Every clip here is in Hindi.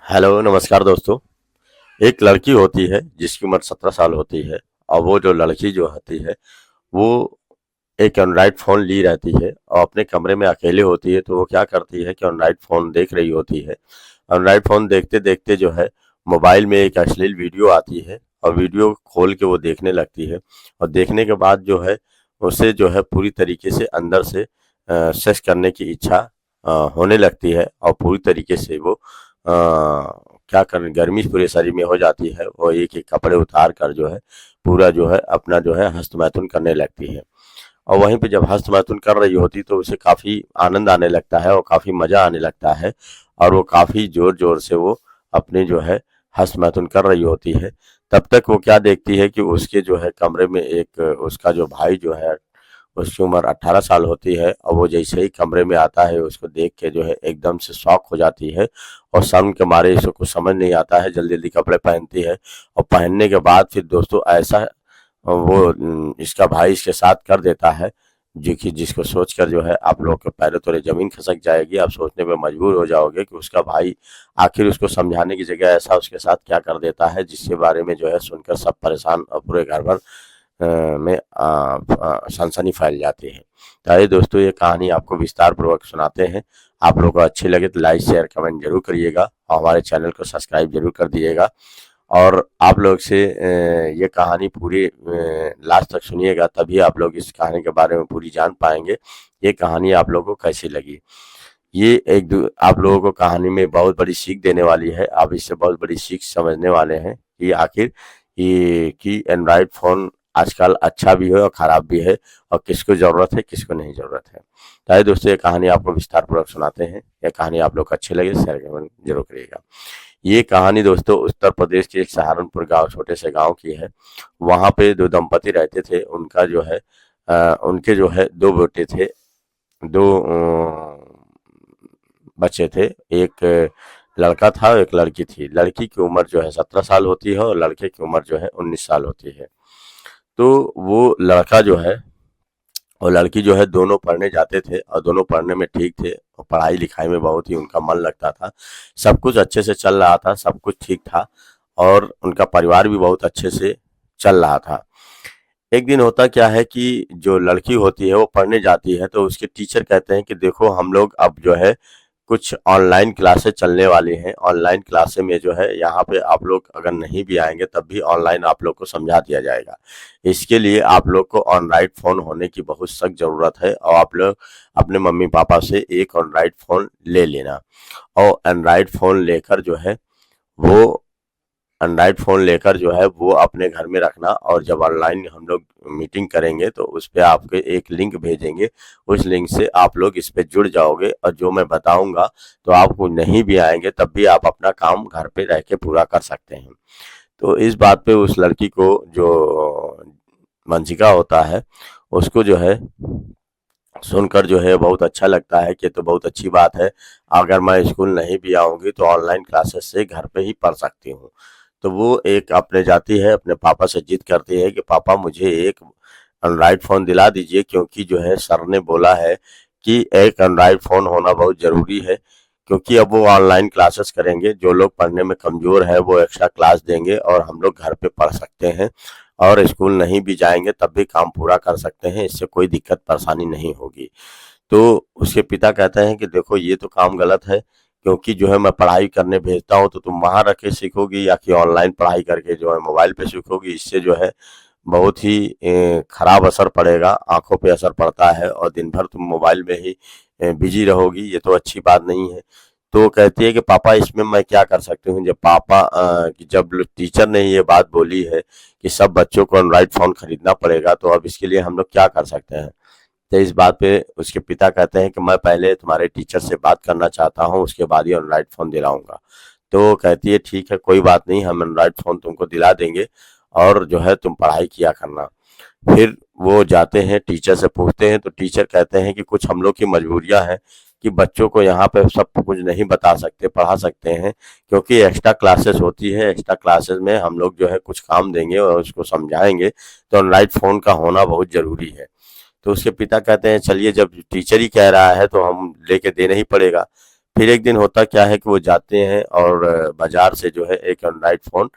हेलो नमस्कार दोस्तों। एक लड़की होती है जिसकी उम्र 17 साल होती है और वो जो लड़की जो होती है वो एक एंड्रॉइड फ़ोन ली रहती है और अपने कमरे में अकेले होती है। तो वो क्या करती है कि एंड्रॉइड फ़ोन देख रही होती है। एंड्रॉइड फ़ोन देखते-देखते जो है मोबाइल में एक अश्लील वीडियो आती है और वीडियो खोल के वो देखने लगती है और देखने के बाद जो है उसे जो है पूरी तरीके से अंदर से सेक्स करने की इच्छा होने लगती है और पूरी तरीके से वो क्या कर गर्मी पूरे शरीर में हो जाती है। वो एक-एक कपड़े उतार कर जो है पूरा जो है अपना जो है हस्तमैथुन करने लगती है। और वहीं पे जब हस्तमैथुन कर रही होती तो उसे काफ़ी आनंद आने लगता है और काफ़ी मज़ा आने लगता है और वो काफ़ी ज़ोर-ज़ोर से वो अपनी जो है हस्तमैथुन कर रही होती है। तब तक वो क्या देखती है कि उसके जो है कमरे में एक उसका जो भाई जो है उसकी उम्र 18 साल होती है और वो जैसे ही कमरे में आता है उसको देख के जो है एकदम से शॉक हो जाती है और शर्म के मारे इसको कुछ समझ नहीं आता है, जल्दी-जल्दी कपड़े पहनती है और पहनने के बाद फिर दोस्तों ऐसा वो इसका भाई इसके साथ कर देता है जो कि जिसको सोचकर जो है आप लोगों के पैरों तले ज़मीन खिसक जाएगी। आप सोचने पे मजबूर हो जाओगे कि उसका भाई आखिर उसको समझाने की जगह ऐसा उसके साथ क्या कर देता है जिसके बारे में जो है सुनकर सब परेशान और पूरे घर भर में सनसनी फैल जाती है। तो आइए दोस्तों ये कहानी आपको विस्तार पूर्वक सुनाते हैं। आप लोगों को अच्छी लगे तो लाइक शेयर कमेंट जरूर करिएगा और हमारे चैनल को सब्सक्राइब जरूर कर दीजिएगा। और आप लोग से ये कहानी पूरी लास्ट तक सुनिएगा तभी आप लोग इस कहानी के बारे में पूरी जान पाएंगे। ये कहानी आप लोगों को कैसी लगी। ये आप लोगों को कहानी में बहुत बड़ी सीख देने वाली है। आप इससे बहुत बड़ी सीख समझने वाले हैं कि आखिर ये कि एंड्रॉइड फ़ोन आजकल अच्छा भी है और ख़राब भी है और किसको ज़रूरत है किसको नहीं ज़रूरत है। तो आइए दोस्तों ये कहानी आपको विस्तार पूर्वक सुनाते हैं। ये कहानी आप लोग को अच्छी लगे शेयर कमेंट जरूर करिएगा। ये कहानी दोस्तों उत्तर प्रदेश के एक सहारनपुर गांव छोटे से गांव की है। वहां पे दो दंपति रहते थे। उनका जो है उनके जो है दो बेटे थे। दो बच्चे थे। एक लड़का था और एक लड़की थी। लड़की की उम्र जो है 17 साल होती है और लड़के की उम्र जो है 19 साल होती है। तो वो लड़का जो है और लड़की जो है दोनों पढ़ने जाते थे और दोनों पढ़ने में ठीक थे और पढ़ाई लिखाई में बहुत ही उनका मन लगता था। सब कुछ अच्छे से चल रहा था, सब कुछ ठीक था और उनका परिवार भी बहुत अच्छे से चल रहा था। एक दिन होता क्या है कि जो लड़की होती है वो पढ़ने जाती है तो उसके टीचर कहते हैं कि देखो हम लोग अब जो है कुछ ऑनलाइन क्लासेस चलने वाली हैं। ऑनलाइन क्लासेस में जो है यहाँ पे आप लोग अगर नहीं भी आएंगे तब भी ऑनलाइन आप लोग को समझा दिया जाएगा। इसके लिए आप लोग को एंड्रॉइड फ़ोन होने की बहुत सख्त ज़रूरत है और आप लोग अपने मम्मी पापा से एक एंड्रॉइड फ़ोन ले लेना और एंड्रॉइड फ़ोन लेकर जो है वो एंड्रॉइड फ़ोन लेकर जो है वो अपने घर में रखना और जब ऑनलाइन हम लोग मीटिंग करेंगे तो उस पे आपके एक लिंक भेजेंगे। उस लिंक से आप लोग इस पे जुड़ जाओगे और जो मैं बताऊंगा तो आपको नहीं भी आएंगे तब भी आप अपना काम घर पे रह के पूरा कर सकते हैं। तो इस बात पे उस लड़की को जो वंशिका होता है उसको जो है सुनकर जो है बहुत अच्छा लगता है कि ये तो बहुत अच्छी बात है। अगर मैं स्कूल नहीं भी आऊँगी तो ऑनलाइन क्लासेस से घर पे ही पढ़ सकती हूँ। तो वो एक अपने जाती है अपने पापा से जिद करती है कि पापा मुझे एक एंड्रॉइड फ़ोन दिला दीजिए क्योंकि जो है सर ने बोला है कि एक एंड्रॉइड फ़ोन होना बहुत ज़रूरी है। क्योंकि अब वो ऑनलाइन क्लासेस करेंगे, जो लोग पढ़ने में कमज़ोर है वो एक्स्ट्रा क्लास देंगे और हम लोग घर पे पढ़ सकते हैं और स्कूल नहीं भी जाएंगे तब भी काम पूरा कर सकते हैं। इससे कोई दिक्कत परेशानी नहीं होगी। तो उसके पिता कहते हैं कि देखो ये तो काम गलत है क्योंकि जो है मैं पढ़ाई करने भेजता हूँ तो तुम वहाँ रख के सीखोगी या कि ऑनलाइन पढ़ाई करके जो है मोबाइल पे सीखोगी। इससे जो है बहुत ही खराब असर पड़ेगा, आंखों पे असर पड़ता है और दिन भर तुम मोबाइल में ही बिजी रहोगी। ये तो अच्छी बात नहीं है। तो वो कहती है कि पापा इसमें मैं क्या कर सकती हूँ। जब पापा कि जब टीचर ने ये बात बोली है कि सब बच्चों को एंड्रॉइड फ़ोन खरीदना पड़ेगा तो अब इसके लिए हम लोग क्या कर सकते हैं। तो इस बात पे उसके पिता कहते हैं कि मैं पहले तुम्हारे टीचर से बात करना चाहता हूँ उसके बाद ही एंड्रॉइड फ़ोन दिलाऊंगा। तो वो कहती है ठीक है कोई बात नहीं, हम एंड्रॉइड फ़ोन तुमको दिला देंगे और जो है तुम पढ़ाई किया करना। फिर वो जाते हैं टीचर से पूछते हैं तो टीचर कहते हैं कि कुछ हम लोग की मजबूरियां हैं कि बच्चों को यहाँ पे सब कुछ नहीं बता सकते पढ़ा सकते हैं क्योंकि एक्स्ट्रा क्लासेस होती है। एक्स्ट्रा क्लासेस में हम लोग जो है कुछ काम देंगे और उसको समझाएंगे तो एंड्रॉइड फ़ोन का होना बहुत ज़रूरी है। तो उसके पिता कहते हैं चलिए जब टीचर ही कह रहा है तो हम लेके देना ही पड़ेगा। फिर एक दिन होता क्या है कि वो जाते हैं और बाजार से जो है एक एंड्रॉइड फ़ोन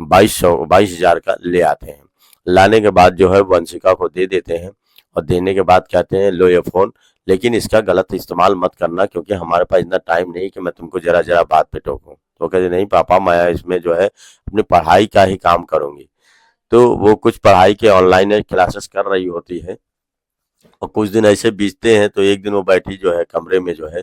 22,000 का ले आते हैं। लाने के बाद जो है वंशिका को दे देते हैं और देने के बाद कहते हैं लो ये फ़ोन, लेकिन इसका गलत इस्तेमाल मत करना क्योंकि हमारे पास इतना टाइम नहीं कि मैं तुमको ज़रा-ज़रा बात पे टोकूँ। तो कहते नहीं पापा, मैं इसमें जो है अपनी पढ़ाई का ही काम करूँगी। तो वो कुछ पढ़ाई के ऑनलाइन क्लासेस कर रही होती है और कुछ दिन ऐसे बीतते हैं तो एक दिन वो बैठी जो है कमरे में जो है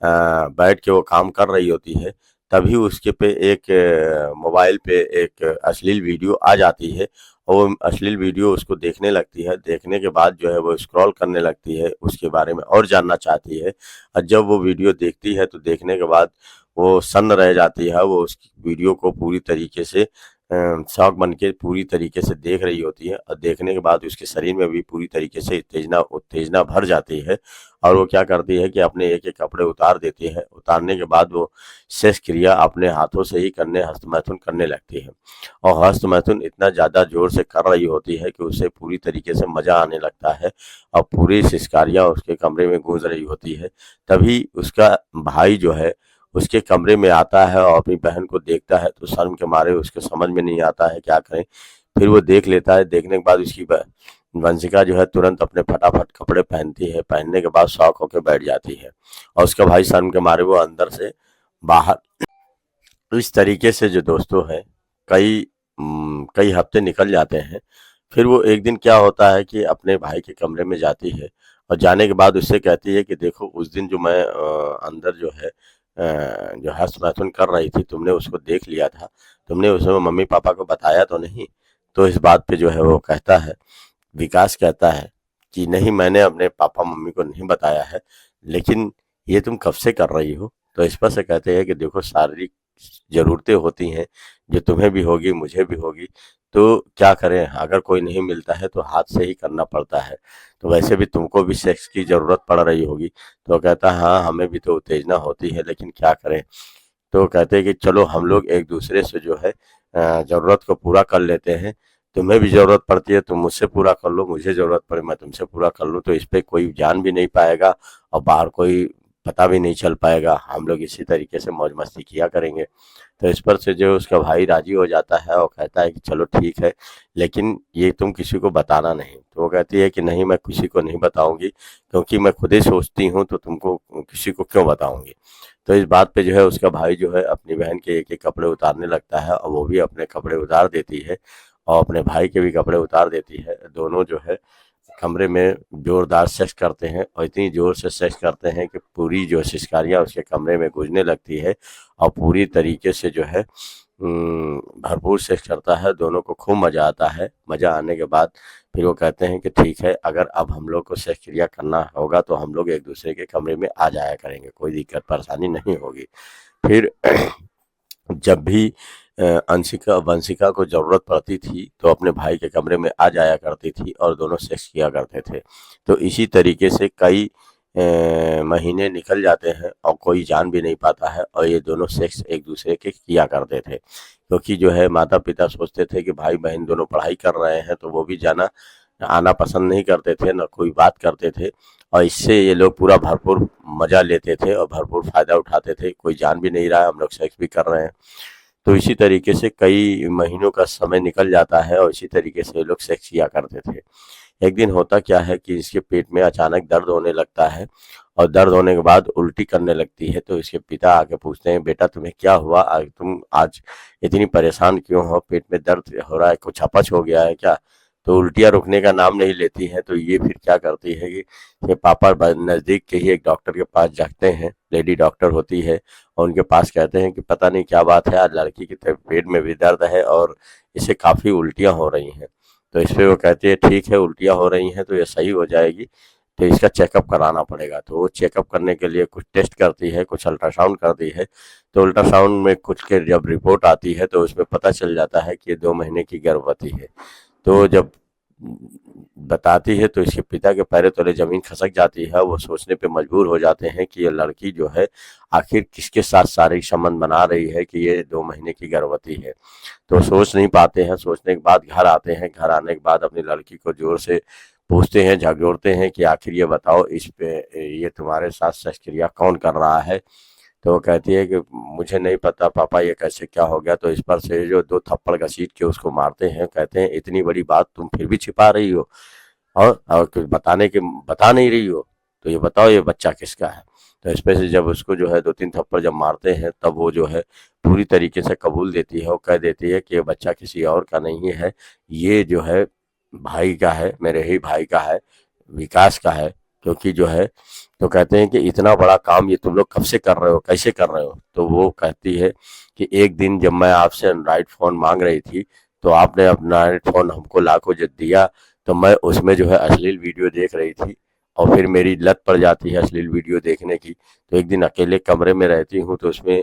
बैठ के वो काम कर रही होती है। तभी उसके पे एक मोबाइल पे एक अश्लील वीडियो आ जाती है और वो अश्लील वीडियो उसको देखने लगती है। देखने के बाद जो है वो स्क्रॉल करने लगती है, उसके बारे में और जानना चाहती है और जब वो वीडियो देखती है तो देखने के बाद वो सन्न रह जाती है। वो उस वीडियो को पूरी तरीके से शौक बन के पूरी तरीके से देख रही होती है और देखने के बाद उसके शरीर में भी पूरी तरीके से उत्तेजना भर जाती है और वो क्या करती है कि अपने एक-एक कपड़े उतार देती है। उतारने के बाद वो शेष क्रिया अपने हाथों से ही हस्तमैथुन करने लगती है और हस्तमैथुन इतना ज़्यादा ज़ोर से कर रही होती है कि उसे पूरी तरीके से मज़ा आने लगता है और पूरी सिसकारियाँ उसके कमरे में गूँज रही होती है। तभी उसका भाई जो है उसके कमरे में आता है और अपनी बहन को देखता है तो शर्म के मारे उसको समझ में नहीं आता है क्या करें। फिर वो देख लेता है, देखने के बाद उसकी वंशिका जो है तुरंत अपने फटाफट कपड़े पहनती है, पहनने के बाद शॉक होकर बैठ जाती है और उसका भाई शर्म के मारे वो अंदर से बाहर। तो इस तरीके से जो दोस्तों है कई हफ्ते निकल जाते हैं। फिर वो एक दिन क्या होता है कि अपने भाई के कमरे में जाती है और जाने के बाद उससे कहती है कि देखो उस दिन जो मैं अंदर जो है जो हस्तमैथुन कर रही थी तुमने उसको देख लिया था, तुमने उसमें मम्मी पापा को बताया तो नहीं? तो इस बात पे जो है वो कहता है, विकास कहता है कि नहीं, मैंने अपने पापा मम्मी को नहीं बताया है, लेकिन ये तुम कब से कर रही हो? तो इस पर से कहते हैं कि देखो शारीरिक ज़रूरतें होती हैं, जो तुम्हें भी होगी मुझे भी होगी, तो क्या करें, अगर कोई नहीं मिलता है तो हाथ से ही करना पड़ता है। तो वैसे भी तुमको भी सेक्स की ज़रूरत पड़ रही होगी। तो कहता है हाँ, हमें भी तो उत्तेजना होती है लेकिन क्या करें? तो कहते हैं कि चलो हम लोग एक दूसरे से जो है ज़रूरत को पूरा कर लेते हैं। तुम्हें भी ज़रूरत पड़ती है तुम मुझसे पूरा कर लो, मुझे ज़रूरत पड़े मैं तुमसे पूरा कर लूँ, तो इस पे कोई जान भी नहीं पाएगा और बाहर कोई पता भी नहीं चल पाएगा। हम लोग इसी तरीके से मौज मस्ती किया करेंगे। तो इस पर से जो उसका भाई राज़ी हो जाता है और कहता है कि चलो ठीक है, लेकिन ये तुम किसी को बताना नहीं। तो वो कहती है कि नहीं, मैं किसी को नहीं बताऊँगी क्योंकि मैं खुद ही सोचती हूँ तो तुमको किसी को क्यों बताऊँगी। तो इस बात पे जो है उसका भाई जो है अपनी बहन के एक-एक कपड़े उतारने लगता है और वो भी अपने कपड़े उतार देती है और अपने भाई के भी कपड़े उतार देती है। दोनों जो है कमरे में ज़ोरदार सेक्स करते हैं और इतनी ज़ोर से सेक्स करते हैं कि पूरी जो सिसकारियाँ उसके कमरे में गूँजने लगती है और पूरी तरीके से जो है भरपूर सेक्स करता है। दोनों को खूब मज़ा आता है। मज़ा आने के बाद फिर वो कहते हैं कि ठीक है, अगर अब हम लोग को सेक्स क्रिया करना होगा तो हम लोग एक दूसरे के कमरे में आ जाया करेंगे, कोई दिक्कत परेशानी नहीं होगी। फिर जब भी अंशिका वंशिका को ज़रूरत पड़ती थी तो अपने भाई के कमरे में आ जाया करती थी और दोनों सेक्स किया करते थे। तो इसी तरीके से कई महीने निकल जाते हैं और कोई जान भी नहीं पाता है और ये दोनों सेक्स एक दूसरे के किया करते थे। क्योंकि जो है माता-पिता सोचते थे कि भाई-बहन दोनों पढ़ाई कर रहे हैं तो वो भी आना पसंद नहीं करते थे, ना कोई बात करते थे और इससे ये लोग पूरा भरपूर मज़ा लेते थे और भरपूर फ़ायदा उठाते थे। कोई जान भी नहीं रहा है, हम लोग सेक्स भी कर रहे हैं। तो इसी तरीके से कई महीनों का समय निकल जाता है और इसी तरीके से ये लोग सेक्स किया करते थे। एक दिन होता क्या है कि इसके पेट में अचानक दर्द होने लगता है और दर्द होने के बाद उल्टी करने लगती है। तो इसके पिता आके पूछते हैं, बेटा तुम्हें क्या हुआ? तुम आज इतनी परेशान क्यों हो? पेट में दर्द हो रहा है, कुछ अपच हो गया है क्या? तो उल्टियाँ रुकने का नाम नहीं लेती हैं। तो ये फिर क्या करती है कि पापा नज़दीक के ही एक डॉक्टर के पास जाते हैं, लेडी डॉक्टर होती है और उनके पास कहते हैं कि पता नहीं क्या बात है, आज लड़की के पेट में भी दर्द है और इसे काफ़ी उल्टियाँ हो रही हैं। तो इस पे वो कहती है ठीक है, उल्टियाँ हो रही हैं तो ये सही हो जाएगी, तो इसका चेकअप कराना पड़ेगा। तो वो चेकअप करने के लिए कुछ टेस्ट करती है, कुछ अल्ट्रासाउंड करती है। तो अल्ट्रासाउंड में कुछ के जब रिपोर्ट आती है तो उसमें पता चल जाता है कि ये 2 महीने की गर्भवती है। तो जब बताती है तो इसके पिता के पैरों तले ज़मीन खसक जाती है। वो सोचने पे मजबूर हो जाते हैं कि ये लड़की जो है आखिर किसके साथ शारीरिक संबंध बना रही है कि ये 2 महीने की गर्भवती है। तो सोच नहीं पाते हैं, सोचने के बाद घर आते हैं। घर आने के बाद अपनी लड़की को ज़ोर से पूछते हैं, झकझोरते हैं कि आखिर ये बताओ, इस पे ये तुम्हारे साथ शस्त्रक्रिया कौन कर रहा है? तो वो कहती है कि मुझे नहीं पता पापा ये कैसे क्या हो गया। तो इस पर से जो 2 थप्पड़ घसीट के उसको मारते हैं, कहते हैं इतनी बड़ी बात तुम फिर भी छिपा रही हो और कुछ बता नहीं रही हो, तो ये बताओ ये बच्चा किसका है। तो इस पे से जब उसको जो है 2-3 थप्पड़ जब मारते हैं तब वो जो है पूरी तरीके से कबूल देती है और कह देती है कि ये बच्चा किसी और का नहीं है, ये जो है भाई का है, मेरे ही भाई का है, विकास का है। क्योंकि जो है तो कहते हैं कि इतना बड़ा काम ये तुम लोग कब से कर रहे हो, कैसे कर रहे हो। तो वो कहती है कि एक दिन जब मैं आपसे एंड्रॉइड फ़ोन मांग रही थी तो आपने अपना एंड्रॉइड फ़ोन हमको ला को जब दिया तो मैं उसमें जो है अश्लील वीडियो देख रही थी और फिर मेरी लत पड़ जाती है अश्लील वीडियो देखने की। तो एक दिन अकेले कमरे में रहती हूँ तो उसमें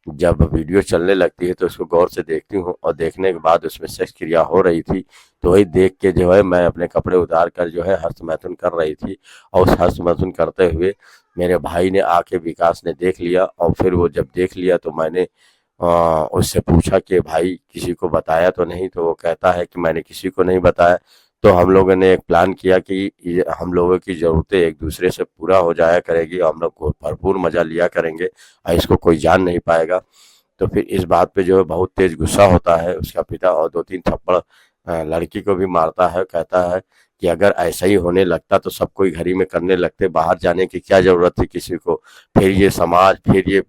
जब वीडियो चलने लगती है तो उसको गौर से देखती हूँ और देखने के बाद उसमें सेक्स क्रिया हो रही थी। तो वही देख के जो है मैं अपने कपड़े उतार कर जो है हस्तमैथुन कर रही थी और उस हस्तमैथुन करते हुए मेरे भाई ने आके विकास ने देख लिया और फिर वो जब देख लिया तो मैंने उससे पूछा कि भाई किसी को बताया तो नहीं। तो वो कहता है कि मैंने किसी को नहीं बताया। तो हम लोगों ने एक प्लान किया कि हम लोगों की ज़रूरतें एक दूसरे से पूरा हो जाया करेगी और हम लोग को भरपूर मज़ा लिया करेंगे और इसको कोई जान नहीं पाएगा। तो फिर इस बात पे जो है बहुत तेज गुस्सा होता है उसका पिता और 2-3 थप्पड़ लड़की को भी मारता है। कहता है कि अगर ऐसा ही होने लगता तो सब कोई घर ही में करने लगते, बाहर जाने की क्या ज़रूरत थी किसी को। फिर ये समाज, फिर ये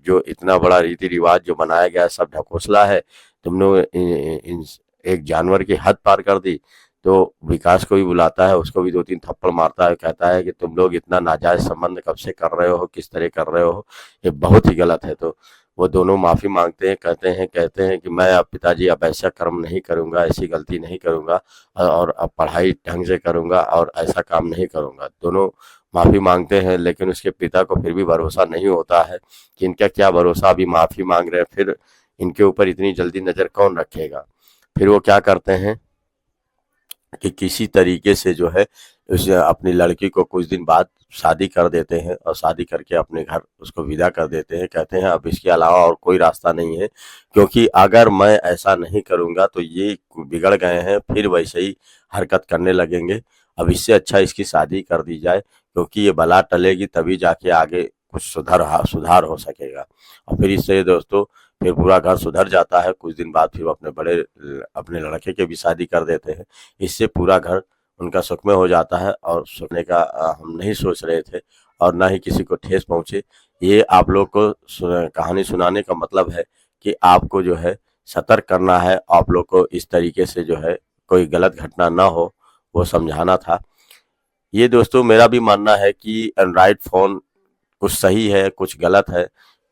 जो इतना बड़ा रीति रिवाज जो बनाया गया है सब ढकोसला है। तुम लोग एक जानवर की हद पार कर दी। तो विकास को भी बुलाता है, उसको भी 2-3 थप्पड़ मारता है, कहता है कि तुम लोग इतना नाजायज संबंध कब से कर रहे हो, किस तरह कर रहे हो, ये बहुत ही गलत है। तो वो दोनों माफ़ी मांगते हैं, कहते हैं कि मैं अब पिताजी अब ऐसा कर्म नहीं करूँगा, ऐसी गलती नहीं करूँगा और अब पढ़ाई ढंग से करूँगा और ऐसा काम नहीं करूँगा। दोनों माफ़ी मांगते हैं लेकिन उसके पिता को फिर भी भरोसा नहीं होता है कि इनका क्या भरोसा, अभी माफ़ी मांग रहे हैं फिर इनके ऊपर इतनी जल्दी नज़र कौन रखेगा। फिर वो क्या करते हैं कि किसी तरीके से जो है उस अपनी लड़की को कुछ दिन बाद शादी कर देते हैं और शादी करके अपने घर उसको विदा कर देते हैं। कहते हैं अब इसके अलावा और कोई रास्ता नहीं है, क्योंकि अगर मैं ऐसा नहीं करूँगा तो ये बिगड़ गए हैं फिर वैसे ही हरकत करने लगेंगे। अब इससे अच्छा इसकी शादी कर दी जाए, क्योंकि ये बला टलेगी तभी जाके आगे कुछ सुधार हो सकेगा। और फिर इससे दोस्तों फिर पूरा घर सुधर जाता है। कुछ दिन बाद फिर वो अपने लड़के की भी शादी कर देते हैं। इससे पूरा घर उनका सुखमय हो जाता है और सुनने का हम नहीं सोच रहे थे और ना ही किसी को ठेस पहुँचे। ये आप लोग को कहानी सुनाने का मतलब है कि आपको जो है सतर्क करना है, आप लोग को इस तरीके से जो है कोई गलत घटना ना हो, वो समझाना था। ये दोस्तों मेरा भी मानना है कि एंड्रॉयड फ़ोन कुछ सही है, कुछ गलत है।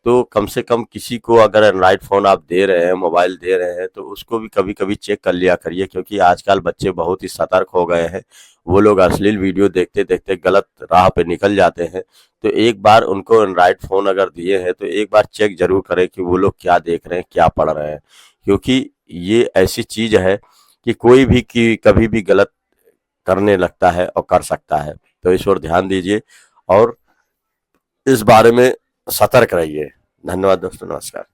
तो कम से कम किसी को अगर एंड्रॉयड फ़ोन आप दे रहे हैं, मोबाइल दे रहे हैं, तो उसको भी कभी-कभी चेक कर लिया करिए, क्योंकि आजकल बच्चे बहुत ही सतर्क हो गए हैं। वो लोग अश्लील वीडियो देखते-देखते गलत राह पे निकल जाते हैं। तो एक बार उनको एंड्रॉयड फ़ोन अगर दिए हैं, तो एक बार चेक ज़रूर करें कि वो लोग क्या देख रहे हैं, क्या पढ़ रहे हैं। क्योंकि ये ऐसी चीज़ है कि कोई भी कि कभी भी गलत करने लगता है और कर सकता है। तो इस ओर ध्यान दीजिए और इस बारे में सतर्क रहिए। धन्यवाद दोस्तों, नमस्कार।